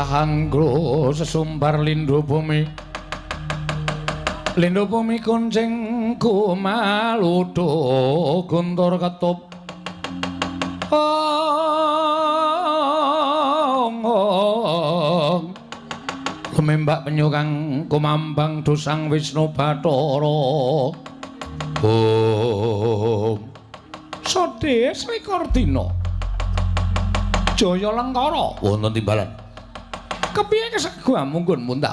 Kahanggo sesumbar lindhu bumi kuncing kumaludo guntur ketup Kumembak penyu kang kumambang dosang Wisnu Bathara Sode selikur dina Jaya Lengkara wonten timbalan kepiye keseguh mungkun muntah